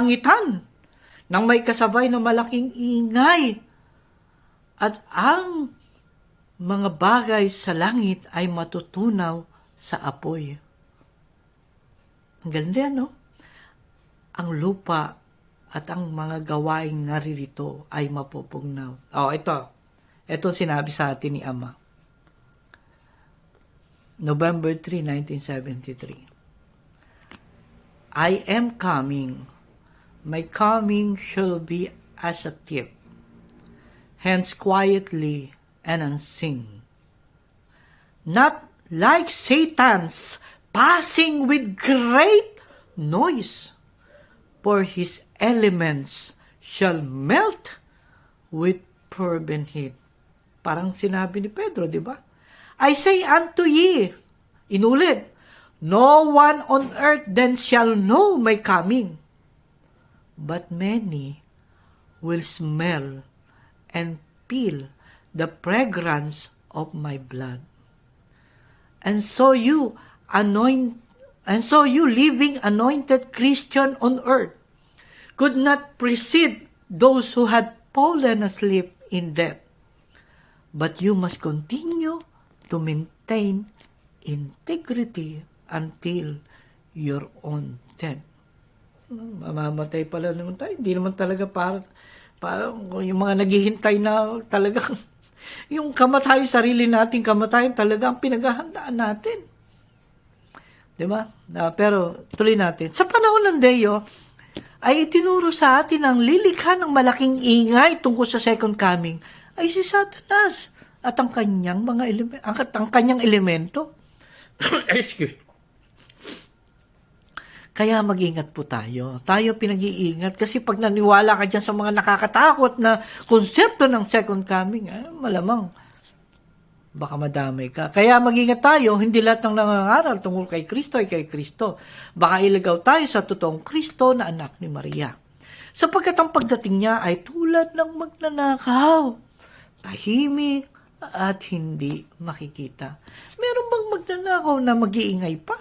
langitan nang may kasabay na malaking ingay at ang mga bagay sa langit ay matutunaw sa apoy. Ang ganda, no? Ang lupa at ang mga gawaing naririto ay mapupugnaw. Ito sinabi sa atin ni Ama. November 3, 1973. I am coming. My coming shall be as a thief, hence quietly and unseen. Not like Satan's passing with great noise, for his elements shall melt with fervent heat. Parang sinabi ni Pedro, di ba? I say unto ye, inulit, no one on earth then shall know my coming, but many will smell and feel the fragrance of my blood. And so you living anointed Christian on earth could not precede those who had fallen asleep in death, but you must continue to maintain integrity until your own death. Mamamatay pala naman tayo. Hindi naman talaga parang yung mga naghihintay na talagang yung kamatayan, sarili nating kamatayan talaga ang pinaghahandaan natin. Diba? Pero tuloy natin. Sa panahon ng Deo, ay itinuro sa atin ang lilikha ng malaking ingay tungkol sa second coming ay si Satanas at ang kanyang mga ang kanyang elemento. Excuse. Kaya mag-ingat po tayo. Tayo pinag-iingat kasi pag naniwala ka dyan sa mga nakakatakot na konsepto ng second coming, malamang baka madamay ka. Kaya mag-ingat tayo, hindi lahat ng nangangaral tungkol kay Kristo ay kay Kristo. Baka ilagaw tayo sa totoong Kristo na anak ni Maria. Sapagkat ang pagdating niya ay tulad ng magnanakaw, tahimik at hindi makikita. Meron bang magnanakaw na mag-iingay pa?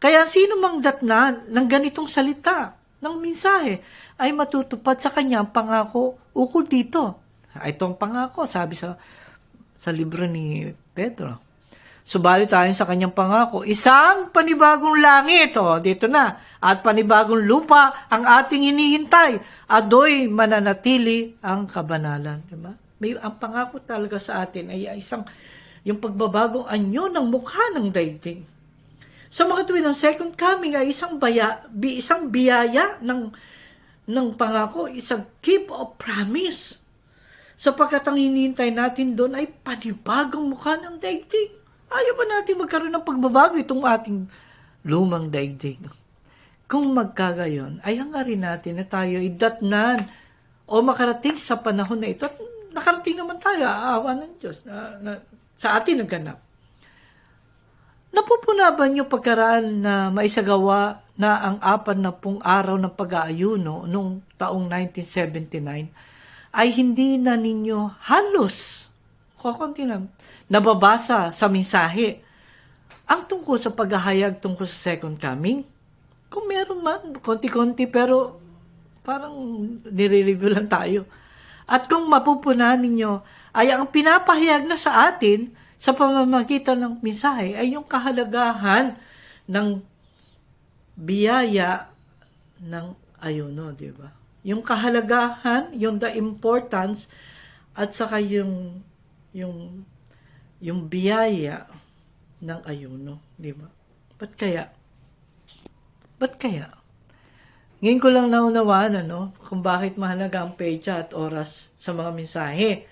Kaya sino mang datnan ng ganitong salita, ng mensahe, ay matutupad sa kanya ang pangako ukol dito. Itong pangako, sabi sa libro ni Pedro. Subalit tayo sa kanyang pangako, isang panibagong langit, dito na, at panibagong lupa ang ating hinihintay, adoy mananatili ang kabanalan. Diba? Ang pangako talaga sa atin ay yung pagbabagong anyo ng mukha ng daigdig. Sa mga tuwid ng second coming ay isang biyaya ng pangako, isang gift of promise. Sapagkat ang hinihintay natin doon ay panibagong mukha ng daigdig. Ayaw ba natin magkaroon ng pagbabago itong ating lumang daigdig? Kung magkagayon, ay hangarin natin na tayo idatnan o makarating sa panahon na ito. At nakarating naman tayo, aawa ng Diyos na sa atin naganap. Napupuna ba niyo pagkaraan na maisagawa na ang 40 araw ng pag-aayuno noong taong 1979 ay hindi na ninyo halos nababasa sa mensahe ang tungkol sa paghahayag tungkol sa second coming? Kung meron man, konti-konti pero parang nire-review lang tayo. At kung mapupunahan ninyo ay ang pinapahayag na sa atin sa pamamagitan ng mensahe ay yung kahalagahan ng biyaya ng ayuno, di ba? Yung kahalagahan, yung the importance, at saka yung biyaya ng ayuno, di ba? Ba't kaya? Ngayon ko lang naunawaan, kung bakit mahalaga ang pecha at oras sa mga mensahe.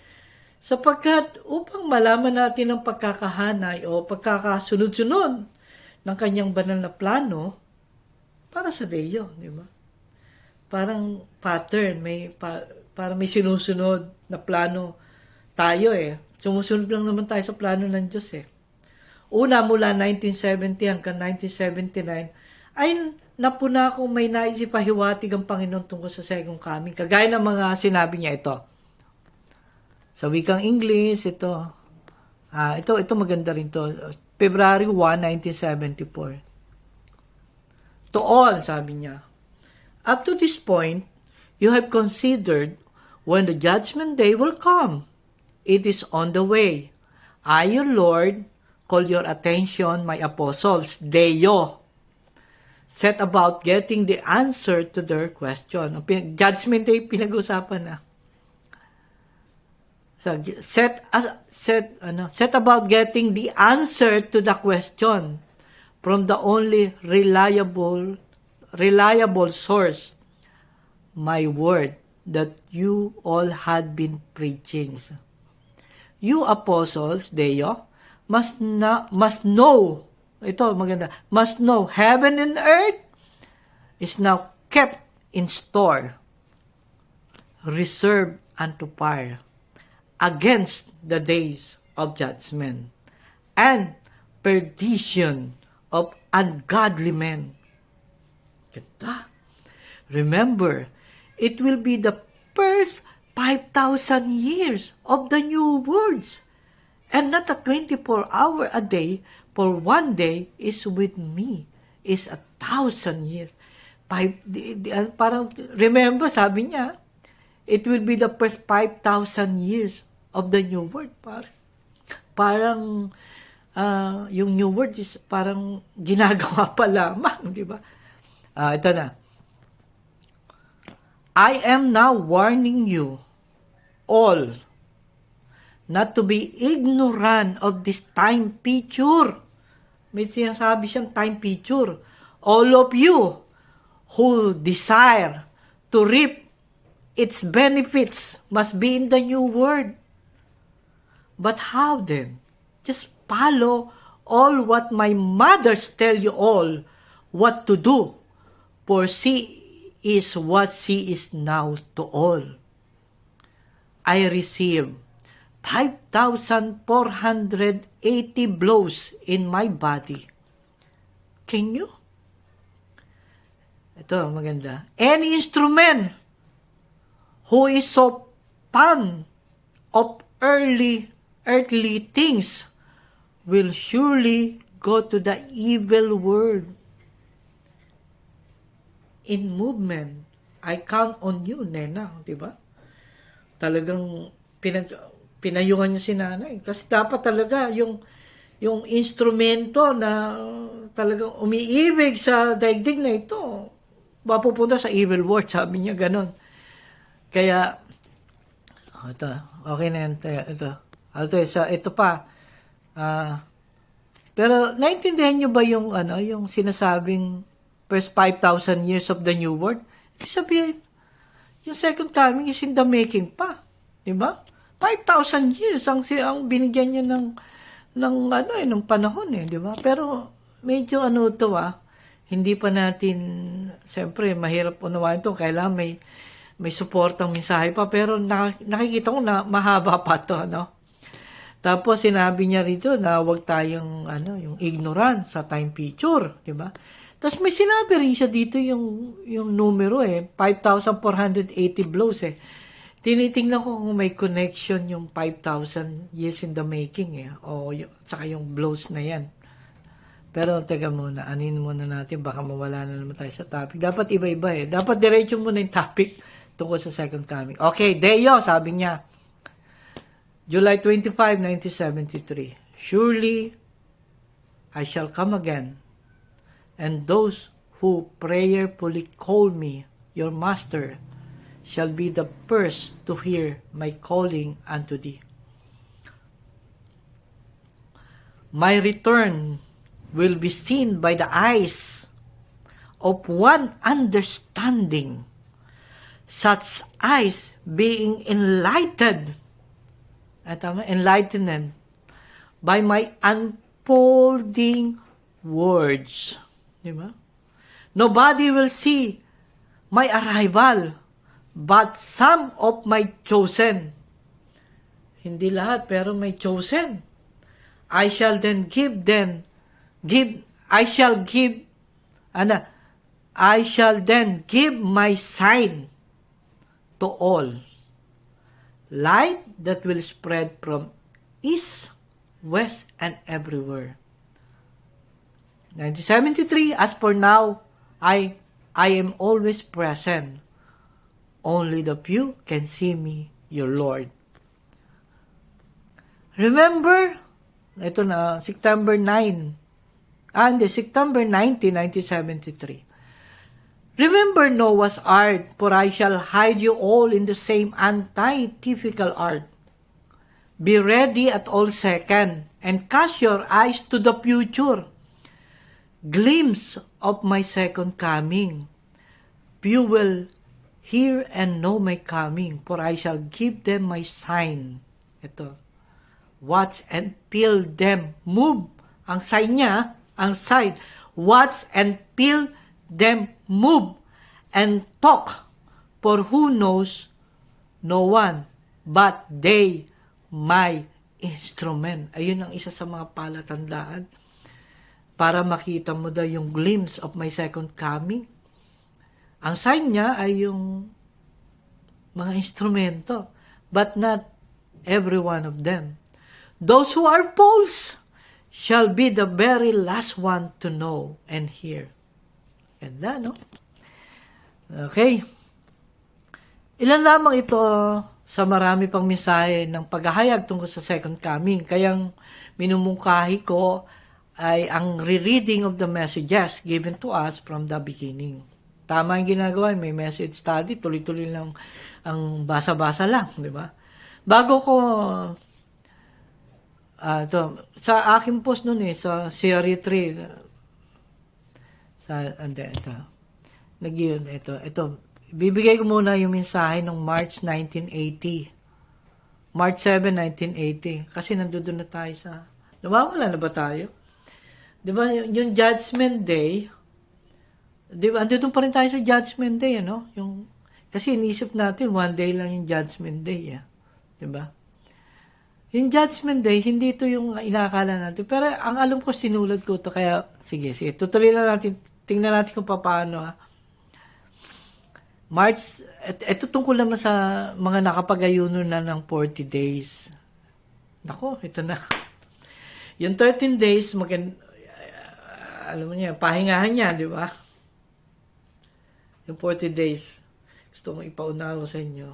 Sapagkat upang malaman natin ang pagkakahanay o pagkakasunod-sunod ng kanyang banal na plano para sa Deo, di ba? Parang pattern, para may sinusunod na plano tayo Sumusunod lang naman tayo sa plano ng Diyos Una, mula 1970 hanggang 1979, ay napuna kong may naisipahiwatig ang Panginoon tungkol sa second coming. Kagaya ng mga sinabi niya ito. Sa wikang English, ito maganda rin to. February 1, 1974. To all, sabi niya, Up to this point, you have considered when the judgment day will come. It is on the way. I, your Lord, call your attention, my apostles, Deo. Set about getting the answer to their question. Judgment day, pinag-usapan na. So, set about getting the answer to the question from the only reliable source, my word that you all had been preaching. You apostles, Deo, must know, ito maganda, must know heaven and earth is now kept in store, reserved unto fire, against the days of judgment and perdition of ungodly men. Ganda. Remember, it will be the first 5,000 years of the new words, and not a 24-hour a day, for one day is with me is 1,000 years. Parang, remember, sabi niya, it will be the first 5,000 years of the new word. Parang yung new word is parang ginagawa pa lamang, di ba? Ito na. I am now warning you all not to be ignorant of this time picture. May sinasabi siyang time picture. All of you who desire to reap its benefits must be in the new word. But how then? Just follow all what my mothers tell you all what to do, for she is what she is now to all. I received 5,480 blows in my body. Can you? Ito, maganda. Any instrument who is so fond of earthly things will surely go to the evil world. In movement, I count on you, Nena, di ba? Talagang pinayuhan niya si nanay. Kasi dapat talaga yung instrumento na talagang umiibig sa daigdig na ito, mapupunta sa evil world, sabi niya ganon. Kaya, ito, okay na yan, ito pa. Pero naintindihan niyo ba yung sinasabing first 5,000 years of the new world? Ibig sabihin, yung second coming is in the making pa, di ba? 5,000 years ang binigyan niya ng panahon di ba? Pero medyo hindi pa natin, siyempre mahirap unawain ito, kailangan may suportang mensahe pa, pero nakikita ko na mahaba pa to, Tapos sinabi niya rito na huwag tayong yung ignorant sa time picture, di ba? Tapos may sinabi rin siya dito yung numero 5,480 blows Tinitingnan ko kung may connection yung 5,000 years in the making o saka yung blows na yan. Pero teka muna, anin muna natin, baka mawala na naman tayo sa topic. Dapat iba-iba Dapat diretso muna yung topic tungkol sa second coming. Okay, Deo, sabi niya, July 25, 1973, surely I shall come again, and those who prayerfully call me your master shall be the first to hear my calling unto thee. My return will be seen by the eyes of one understanding, such eyes being enlightened by my unfolding words. Diba? Nobody will see my arrival but some of my chosen. Hindi lahat, pero may chosen. I shall then give my sign to all. Light that will spread from east, west, and everywhere. 1973, as for now, I I am always present. Only the few can see me, your Lord. Remember, ito na, September 19, 1973. Remember Noah's ark, for I shall hide you all in the same antithetical ark. Be ready at all second, and cast your eyes to the future. Glimpse of my second coming. You will hear and know my coming, for I shall give them my sign. Ito. Watch and feel them move. Ang sign niya, ang sign. Watch and feel them move and talk, for who knows? No one but they, my instrument. Ayun ang isa sa mga palatandaan para makita mo daw yung glimpse of my second coming. Ang sign niya ay yung mga instrumento, but not every one of them. Those who are false shall be the very last one to know and hear. Ganda, no? Okay. Ilan lamang ito sa marami pang mensahe ng paghahayag tungkol sa second coming. Kayang minumungkahi ko ay ang rereading of the messages given to us from the beginning. Tama yung ginagawa, may message study, tuloy-tuloy lang ang basa-basa lang, di ba? Bago ko sa aking post noon sa Series 3 ito bibigay ko muna yung mensahe ng March 1980. March 7, 1980 kasi nandoon na tayo nawawala na ba tayo? 'Di ba yung Judgment Day? 'Di ba andun pa rin tayo sa Judgment Day, ano? Yung kasi iniisip natin one day lang yung Judgment Day, 'di ba? Yung Judgment Day, hindi ito yung inaakala natin. Pero ang alam ko, sinulat ko ito. Kaya, sige. Tutuloy na natin. Tingnan natin kung paano. March, ito tungkol naman sa mga nakapag-ayuno na ng 40 days. Nako, ito na. Yung 13 days, alam mo niya, pahingahan niya, di ba? Yung 40 days, gusto kong ipaunawa sa inyo,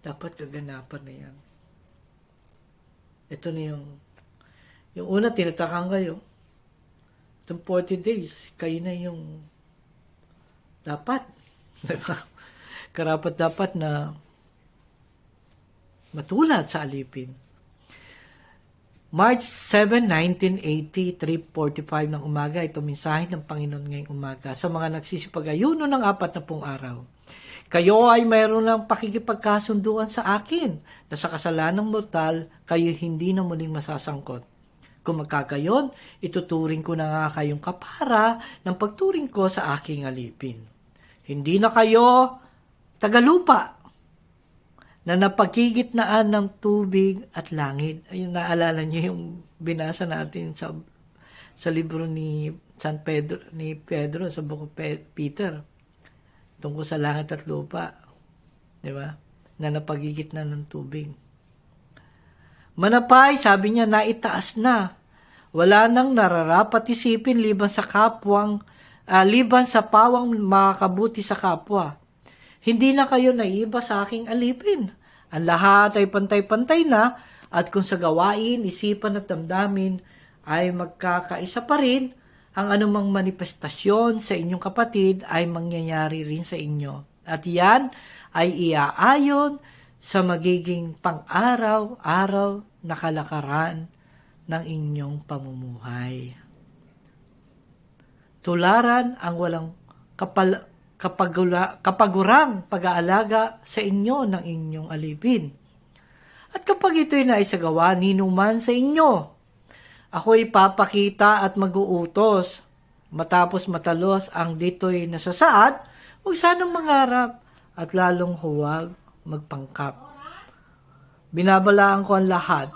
dapat kaganapan na yan. Ito na yung una, tinatakan kayo. Itong 40 days, kayo na yung dapat. Diba? Karapat dapat na matulad sa alipin. March 7, 1980, 3:45 ng umaga, ito mensahe ng Panginoon ngayong umaga sa mga nagsisipag-ayuno ng 40 araw. Kayo ay mayroon ng pakikipagkasunduan sa akin na sa kasalanang mortal, kayo hindi na muling masasangkot. Kung magkagayon, ituturing ko na nga kayong kapara ng pagturing ko sa aking alipin. Hindi na kayo tagalupa na napagigitnaan ng tubig at langit. Ayun, naalala niyo yung binasa natin sa libro ni Pedro, sa Book of Peter. Tungkol sa langit at lupa, di ba? Na napagigitnaan ng tubig. Manapay, sabi niya, naitaas na. Wala nang nararapat isipin liban sa pawang makakabuti sa kapwa. Hindi na kayo naiba sa aking alipin. Ang lahat ay pantay-pantay na, at kung sa gawain, isipan at damdamin ay magkakaisa pa rin, ang anumang manifestasyon sa inyong kapatid ay mangyayari rin sa inyo. At yan ay iaayon sa magiging pang-araw-araw na kalakaran ng inyong pamumuhay. Tularan ang walang kapagurang pag-aalaga sa inyo ng inyong alipin. At kapag ito'y naisagawa ninuman sa inyo, ako'y papakita at mag-uutos. Matapos matalos ang dito'y nasasaad, huwag sanang mangarap at lalong huwag magpangkap. Binabalaan ko ang lahat